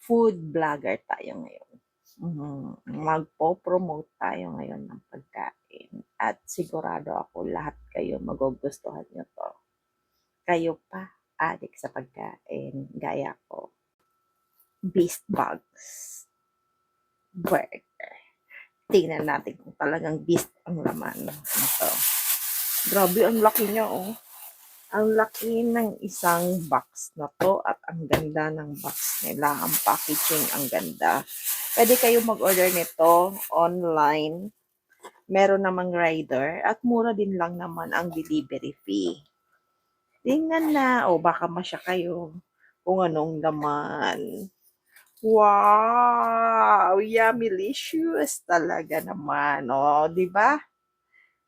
Food vlogger tayo ngayon. Magpo-promote tayo ngayon ng pagkain at sigurado ako lahat kayo magugustuhan niyo 'to. Kayo pa, addict sa pagkain gaya ko. Beast bugs burger. Tingnan natin kung talagang beast ang laman nito. Grabe, ang laki niya, oh. Ang laki ng isang box na 'to at ang ganda ng box nila. Ang packaging ang ganda. Pwede kayo mag-order nito online. Meron namang rider at mura din lang naman ang delivery fee. Tingnan na. O baka masya kayo kung anong laman. Wow! Yummylicious talaga naman. O, di ba?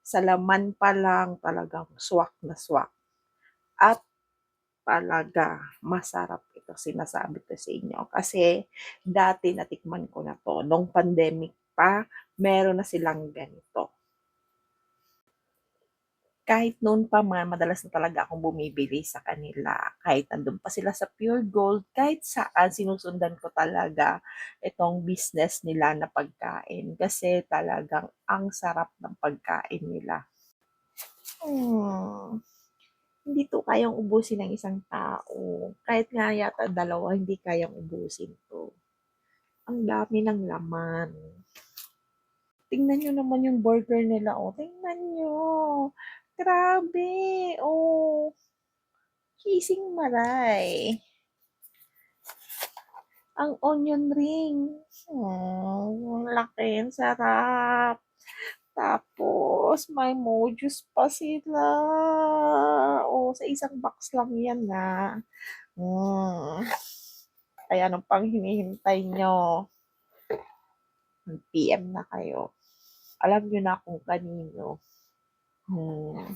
Sa laman pa lang talagang swak na swak. At talaga masarap ito, sinasabi ko sa inyo. Kasi dati natikman ko na to. Nung pandemic pa, meron na silang ganito. Kahit noon pa madalas na talaga akong bumibili sa kanila. Kahit nandun pa sila sa Pure Gold, kahit saan sinusundan ko talaga itong business nila na pagkain. Kasi talagang ang sarap ng pagkain nila. Hmm. Hindi 'to kayang ubusin ng isang tao. Kahit nga yata dalawa, hindi kayang ubusin 'to. Ang dami ng laman. Tingnan niyo naman yung burger nila, oh. Tingnan niyo. Grabe. Oh, kising maray. Ang onion ring. Ang laki. Ang sarap. Tapos, may mojos pa sila. Oh, sa isang box lang yan, na. Mm. Kaya anong pang hinihintay nyo? Mag-PM na kayo. Alam nyo na kung kanino. Hmm.